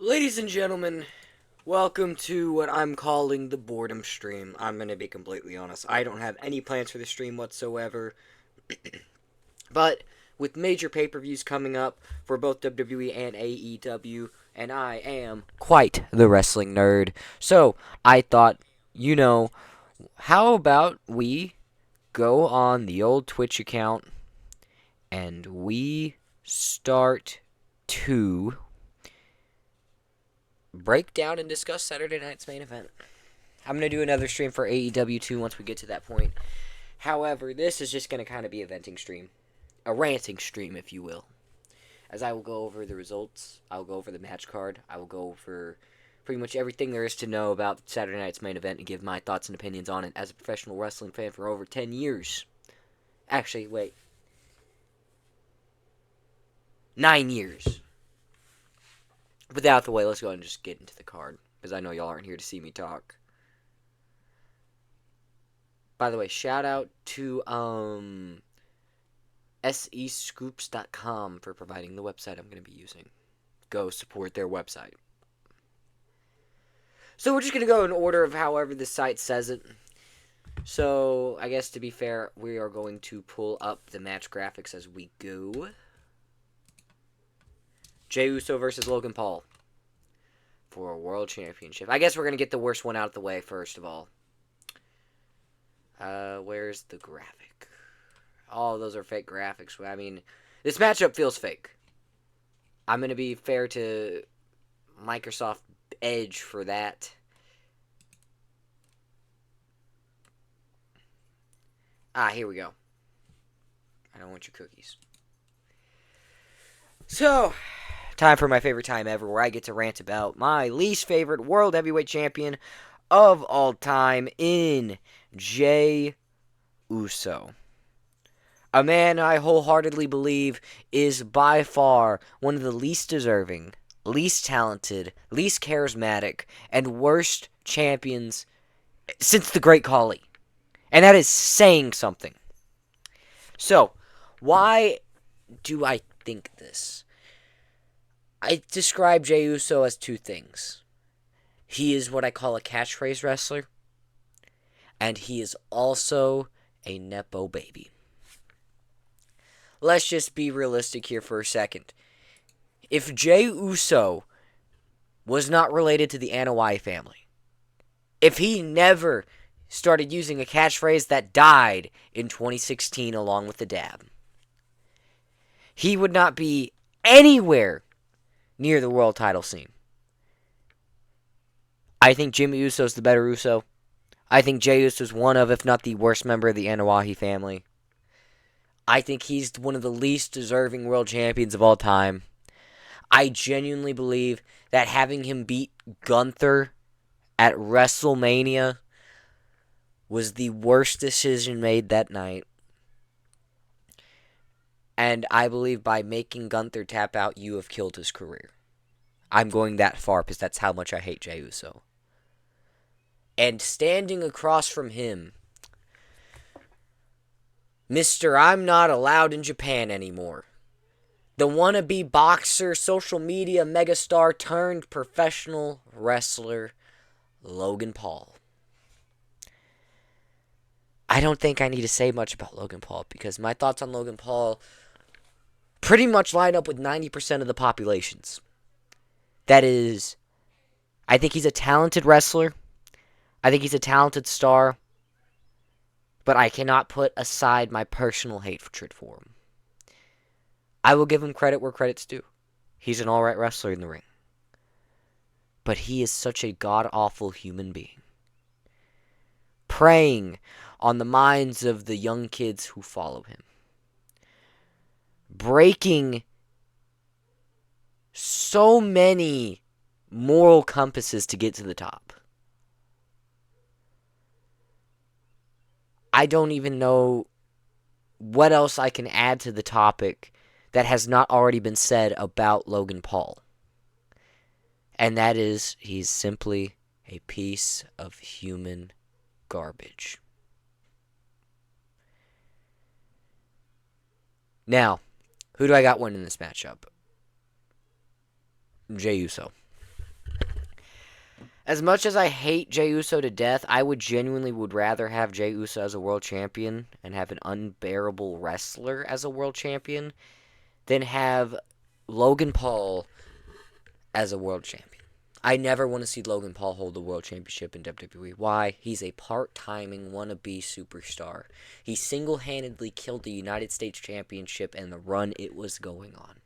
Ladies and gentlemen, welcome to what I'm calling the boredom stream. I'm going to be completely honest. I don't have any plans for the stream whatsoever. But with major pay-per-views coming up for both WWE and AEW, and I am quite the wrestling nerd. So, I thought, how about we go on the old Twitch account and we start to break down and discuss Saturday night's main event. I'm going to do another stream for AEW too once we get to that point. However, this is just going to kind of be a venting stream. A ranting stream, if you will. As I will go over the results, I will go over the match card, I will go over pretty much everything there is to know about Saturday night's main event and give my thoughts and opinions on it as a professional wrestling fan for over 10 years. Actually, wait. 9 years. With that out the way, let's go ahead and just get into the card. Because I know y'all aren't here to see me talk. By the way, shout out to SEscoops.com for providing the website I'm going to be using. Go support their website. So we're just going to go in order of however the site says it. So I guess to be fair, we are going to pull up the match graphics as we go. Jey Uso versus Logan Paul for a world championship. I guess we're going to get the worst one out of the way first of all. Where's the graphic? Oh, those are fake graphics. I mean, this matchup feels fake. I'm going to be fair to Microsoft Edge for that. Here we go. I don't want your cookies. So, time for my favorite time ever, where I get to rant about my least favorite World Heavyweight Champion of all time in Jey Uso. A man I wholeheartedly believe is by far one of the least deserving, least talented, least charismatic, and worst champions since the Great Khali. And that is saying something. So, why do I think this? I describe Jey Uso as two things. He is what I call a catchphrase wrestler, and he is also a Nepo baby. Let's just be realistic here for a second. If Jey Uso was not related to the Anoa'i family, if he never started using a catchphrase that died in 2016 along with the dab, he would not be anywhere near the world title scene. I think Jimmy Uso is the better Uso. I think Jey Uso is one of, if not the worst member of the Anoa'i family. I think he's one of the least deserving world champions of all time. I genuinely believe that having him beat Gunther at WrestleMania was the worst decision made that night. And I believe by making Gunther tap out, you have killed his career. I'm going that far because that's how much I hate Jey Uso. And standing across from him, Mr. I'm not allowed in Japan anymore. The wannabe boxer, social media megastar turned professional wrestler, Logan Paul. I don't think I need to say much about Logan Paul because my thoughts on Logan Paul pretty much line up with 90% of the populations. That is, I think he's a talented wrestler. I think he's a talented star. But I cannot put aside my personal hatred for him. I will give him credit where credit's due. He's an alright wrestler in the ring. But he is such a god-awful human being. Preying on the minds of the young kids who follow him. Breaking so many moral compasses to get to the top. I don't even know what else I can add to the topic that has not already been said about Logan Paul. And that is, he's simply a piece of human garbage. Now, who do I got winning this matchup? Jey Uso. As much as I hate Jey Uso to death, I would rather have Jey Uso as a world champion and have an unbearable wrestler as a world champion than have Logan Paul as a world champion. I never want to see Logan Paul hold the world championship in WWE. Why? He's a part-timing wannabe superstar. He single-handedly killed the United States Championship and the run it was going on.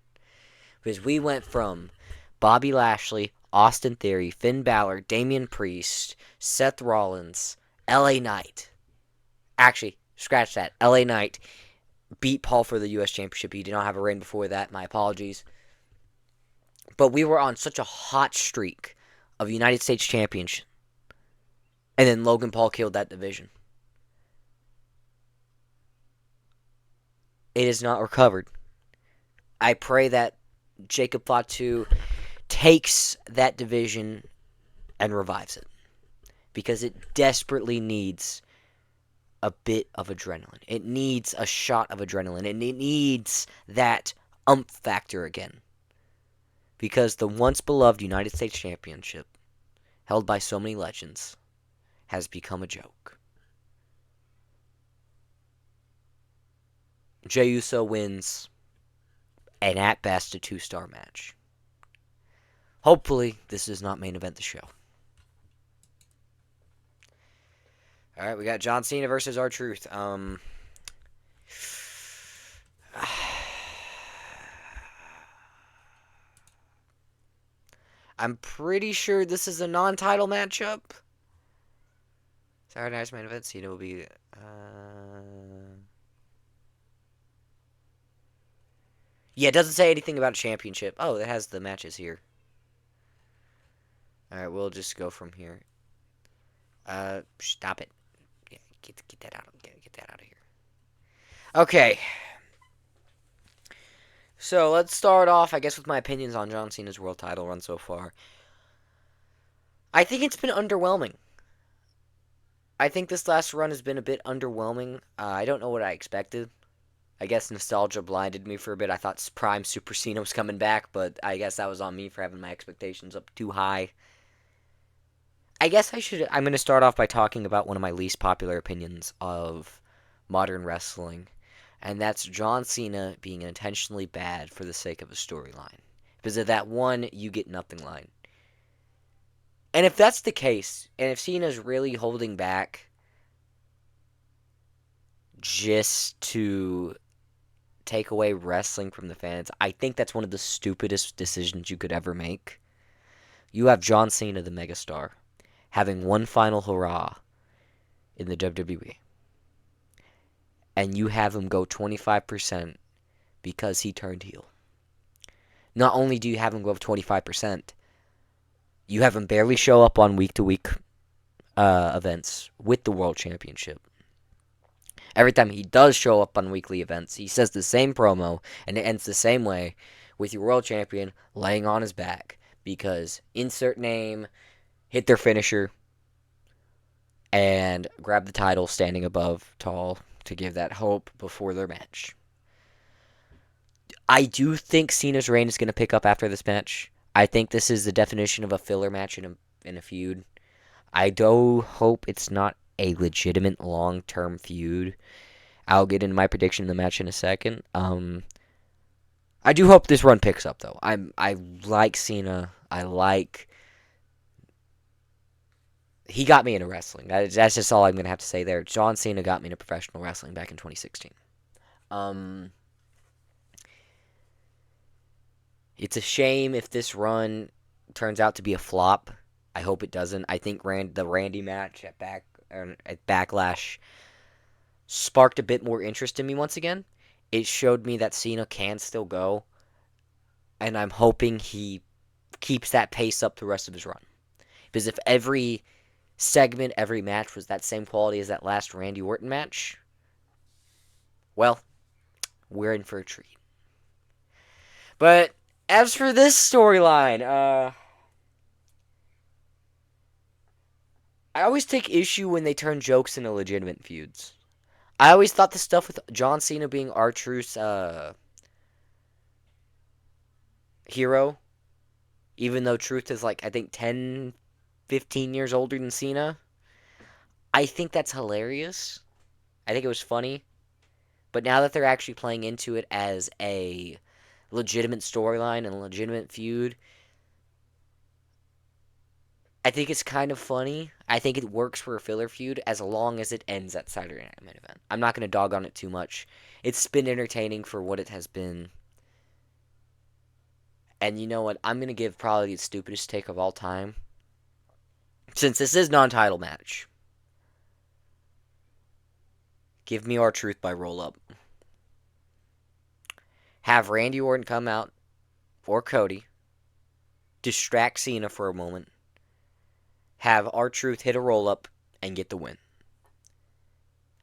Because we went from Bobby Lashley, Austin Theory, Finn Balor, Damian Priest, Seth Rollins, LA Knight. Actually, scratch that. LA Knight beat Paul for the U.S. Championship. He did not have a reign before that. My apologies. But we were on such a hot streak of United States Championship. And then Logan Paul killed that division. It is not recovered. I pray that Jacob Fatu takes that division and revives it. Because it desperately needs a bit of adrenaline. It needs a shot of adrenaline. And it needs that umph factor again. Because the once beloved United States Championship, held by so many legends, has become a joke. Jey Uso wins, and at best a 2-star match. Hopefully, this does not main event the show. Alright, we got John Cena versus R-Truth. I'm pretty sure this is a non-title matchup. Saturday night's main event, Cena will be... Yeah, it doesn't say anything about a championship. Oh, it has the matches here. Alright, we'll just go from here. Stop it. Yeah, get that out. Get that out of here. Okay. So, let's start off, I guess, with my opinions on John Cena's world title run so far. I think it's been underwhelming. I think this last run has been a bit underwhelming. I don't know what I expected. I guess nostalgia blinded me for a bit. I thought Prime Super Cena was coming back, but I guess that was on me for having my expectations up too high. I'm going to start off by talking about one of my least popular opinions of modern wrestling, and that's John Cena being intentionally bad for the sake of a storyline. Because of that one, you get nothing line. And if that's the case, and if Cena's really holding back just to take away wrestling from the fans, I think that's one of the stupidest decisions you could ever make. You have John Cena, the megastar, having one final hurrah in the WWE. And you have him go 25% because he turned heel. Not only do you have him go 25%, you have him barely show up on week-to-week events with the World Championship. Every time he does show up on weekly events, he says the same promo, and it ends the same way, with your World Champion laying on his back. Because insert name, hit their finisher, and grab the title standing above tall to give that hope before their match. I do think Cena's reign is going to pick up after this match. I think this is the definition of a filler match in a feud. I do hope it's not a legitimate long-term feud. I'll get into my prediction of the match in a second. I do hope this run picks up, though. I like Cena. He got me into wrestling. That's just all I'm going to have to say there. John Cena got me into professional wrestling back in 2016. It's a shame if this run turns out to be a flop. I hope it doesn't. I think the Randy match at Backlash sparked a bit more interest in me once again. It showed me that Cena can still go, and I'm hoping he keeps that pace up the rest of his run. Because if every segment, every match was that same quality as that last Randy Orton match, well, we're in for a treat. But as for this storyline, I always take issue when they turn jokes into legitimate feuds. I always thought the stuff with John Cena being R-Truth's hero, even though Truth is like, I think 10 15 years older than Cena. I think that's hilarious. I think it was funny. But now that they're actually playing into it as a legitimate storyline and a legitimate feud, I think it's kind of funny. I think it works for a filler feud as long as it ends at Saturday Night Main Event. I'm not going to dog on it too much. It's been entertaining for what it has been. And you know what? I'm going to give probably the stupidest take of all time. Since this is non-title match. Give me R-Truth by roll up. Have Randy Orton come out, or Cody, distract Cena for a moment. Have R-Truth hit a roll up and get the win.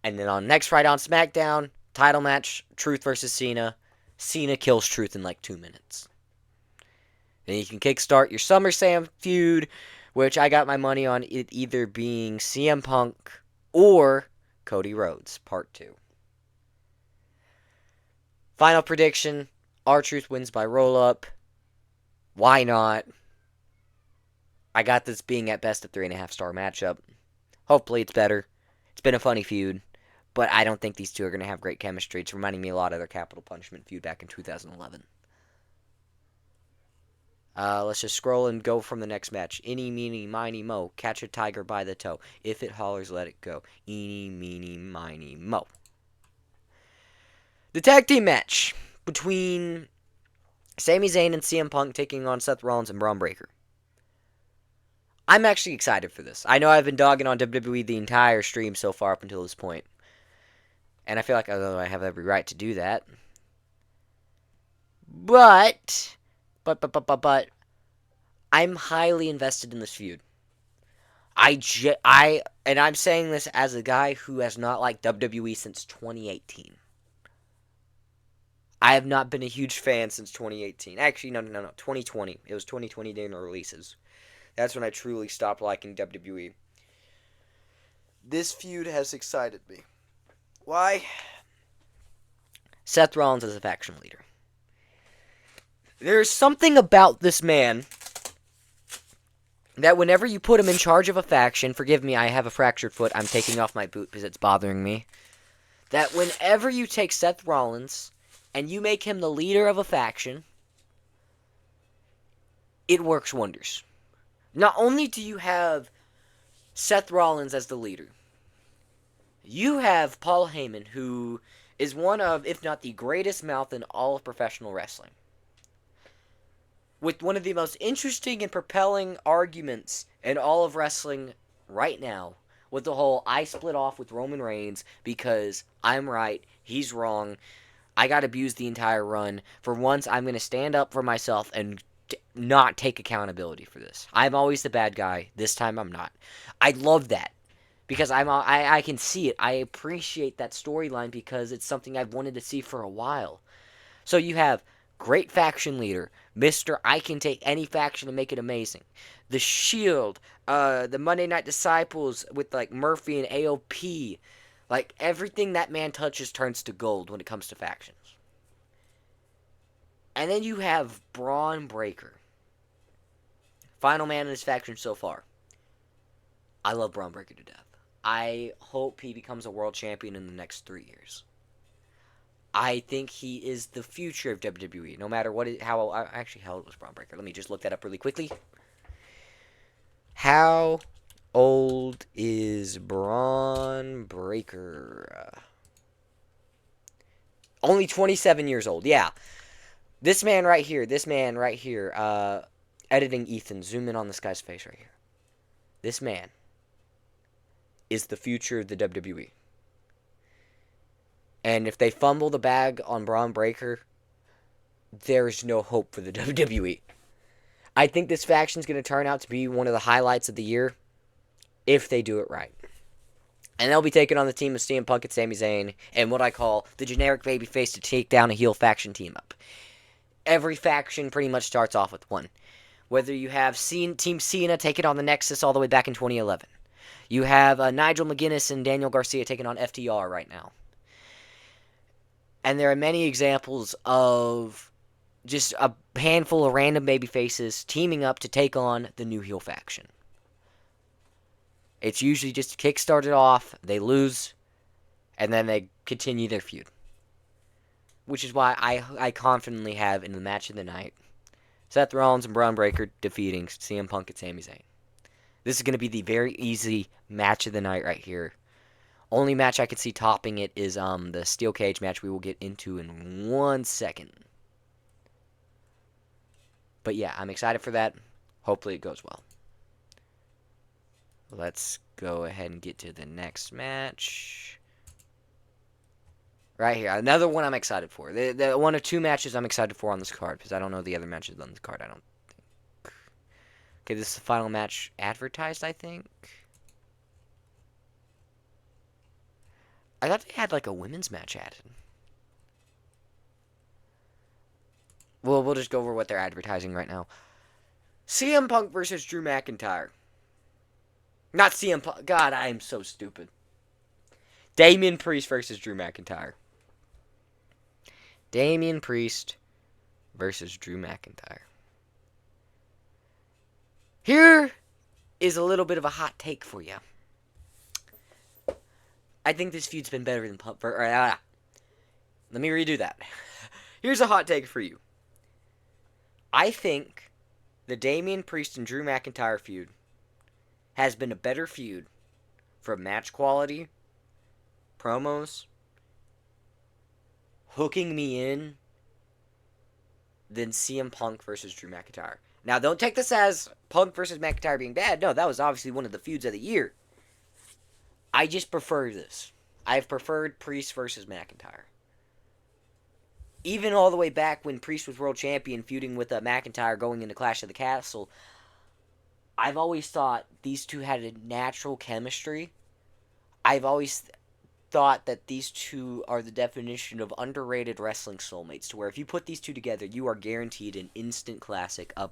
And then on next Friday on SmackDown, title match, Truth versus Cena. Cena kills Truth in like 2 minutes. Then you can kickstart your SummerSlam feud, which I got my money on it either being CM Punk or Cody Rhodes, Part 2. Final prediction, R-Truth wins by roll-up. Why not? I got this being at best a 3.5-star matchup. Hopefully it's better. It's been a funny feud, but I don't think these two are going to have great chemistry. It's reminding me a lot of their Capital Punishment feud back in 2011. Let's just scroll and go from the next match. Eeny, meeny, miny, mo. Catch a tiger by the toe. If it hollers, let it go. Eeny, meeny, miny, mo. The tag team match between Sami Zayn and CM Punk taking on Seth Rollins and Braun Breaker. I'm actually excited for this. I know I've been dogging on WWE the entire stream so far up until this point. And I feel like I have every right to do that. But I'm highly invested in this feud. And I'm saying this as a guy who has not liked WWE since 2018. I have not been a huge fan since 2018. Actually, no, 2020. It was 2020 during the releases. That's when I truly stopped liking WWE. This feud has excited me. Why? Seth Rollins is a faction leader. There's something about this man that whenever you put him in charge of a faction, forgive me, I have a fractured foot, I'm taking off my boot because it's bothering me, that whenever you take Seth Rollins and you make him the leader of a faction, it works wonders. Not only do you have Seth Rollins as the leader, you have Paul Heyman, who is one of, if not the greatest mouth in all of professional wrestling, with one of the most interesting and propelling arguments in all of wrestling right now, with the whole I split off with Roman Reigns because I'm right, he's wrong, I got abused the entire run. For once, I'm going to stand up for myself and not take accountability for this. I'm always the bad guy. This time I'm not. I love that because I can see it. I appreciate that storyline because it's something I've wanted to see for a while. So you have great faction leader, Mr. I can take any faction and make it amazing. The Shield, the Monday Night Disciples with like Murphy and AOP. Like, everything that man touches turns to gold when it comes to factions. And then you have Braun Breaker. Final man in his faction so far. I love Braun Breaker to death. I hope he becomes a world champion in the next 3 years. I think he is the future of WWE. No matter what, how old was Braun Breaker? Let me just look that up really quickly. How old is Braun Breaker? Only 27 years old. Yeah. This man right here. Editing Ethan. Zoom in on this guy's face right here. This man is the future of the WWE. And if they fumble the bag on Braun Breaker, there's no hope for the WWE. I think this faction's going to turn out to be one of the highlights of the year if they do it right. And they'll be taking on the team of CM Punk and Sami Zayn and what I call the generic babyface to take down a heel faction team up. Every faction pretty much starts off with one. Whether you have Team Cena taking on the Nexus all the way back in 2011. You have Nigel McGuinness and Daniel Garcia taking on FTR right now. And there are many examples of just a handful of random babyfaces teaming up to take on the new heel faction. It's usually just kick-started off, they lose, and then they continue their feud. Which is why I confidently have in the match of the night Seth Rollins and Braun Breaker defeating CM Punk and Sami Zayn. This is going to be the very easy match of the night right here. Only match I could see topping it is the steel cage match we will get into in 1 second. But yeah, I'm excited for that. Hopefully it goes well. Let's go ahead and get to the next match. Right here. Another one I'm excited for. The one of two matches I'm excited for on this card, because I don't know the other matches on this card, I don't think. Okay, this is the final match advertised, I think. I thought they had like a women's match added. Well, we'll just go over what they're advertising right now. CM Punk versus Drew McIntyre. Not CM Punk. God, I am so stupid. Damian Priest versus Drew McIntyre. Damian Priest versus Drew McIntyre. Here is a little bit of a hot take for you. I think this feud's been better than Punk. Let me redo that. Here's a hot take for you. I think the Damian Priest and Drew McIntyre feud has been a better feud for match quality, promos, hooking me in than CM Punk versus Drew McIntyre. Now, don't take this as Punk versus McIntyre being bad. No, that was obviously one of the feuds of the year. I just prefer this. I've preferred Priest versus McIntyre. Even all the way back when Priest was world champion, feuding with McIntyre going into Clash of the Castle, I've always thought these two had a natural chemistry. I've always thought that these two are the definition of underrated wrestling soulmates, to where if you put these two together, you are guaranteed an instant classic, a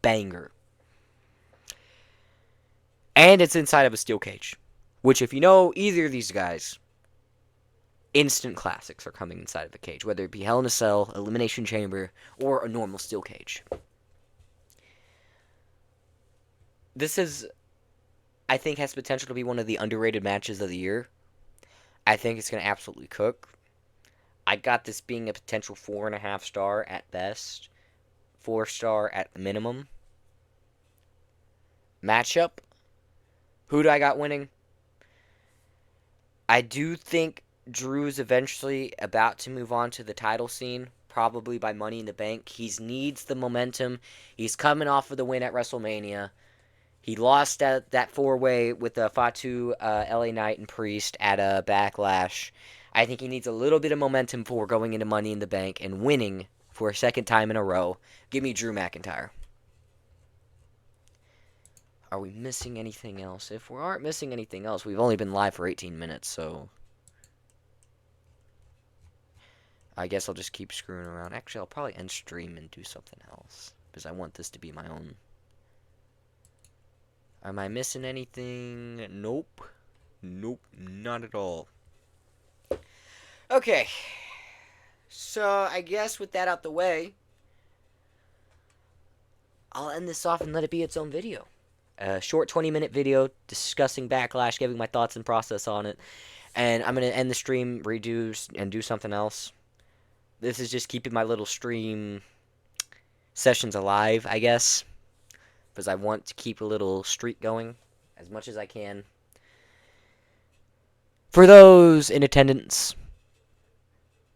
banger. And it's inside of a steel cage, which if you know either of these guys, instant classics are coming inside of a cage, whether it be Hell in a Cell, Elimination Chamber, or a normal steel cage. This is, I think, has potential to be one of the underrated matches of the year. I think it's going to absolutely cook. I got this being a potential 4.5 star at best, 4 star at the minimum. Matchup. Who do I got winning? I do think Drew's eventually about to move on to the title scene, probably by Money in the Bank. He needs the momentum. He's coming off of the win at WrestleMania. He lost that 4-way with Fatu, LA Knight, and Priest at a Backlash. I think he needs a little bit of momentum for going into Money in the Bank and winning for a second time in a row. Give me Drew McIntyre. Are we missing anything else? If we aren't missing anything else, we've only been live for 18 minutes, so I guess I'll just keep screwing around. Actually, I'll probably end stream and do something else, because I want this to be my own. Am I missing anything? Nope. Nope, not at all. Okay. So, I guess with that out the way, I'll end this off and let it be its own video. A short 20-minute video discussing Backlash, giving my thoughts and process on it. And I'm going to end the stream, redo, and do something else. This is just keeping my little stream sessions alive, I guess, because I want to keep a little streak going as much as I can. For those in attendance,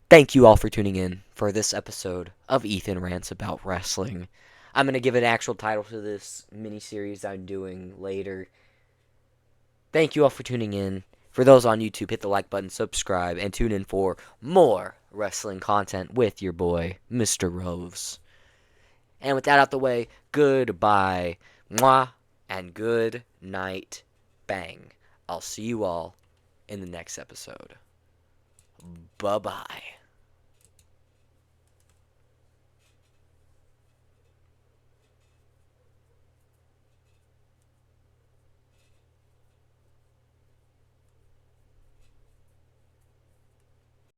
thank you all for tuning in for this episode of Ethan Rants About Wrestling. I'm going to give an actual title to this mini-series I'm doing later. Thank you all for tuning in. For those on YouTube, hit the like button, subscribe, and tune in for more wrestling content with your boy, Mr. Rose. And with that out the way, goodbye, mwah, and good night, bang. I'll see you all in the next episode. Bye-bye.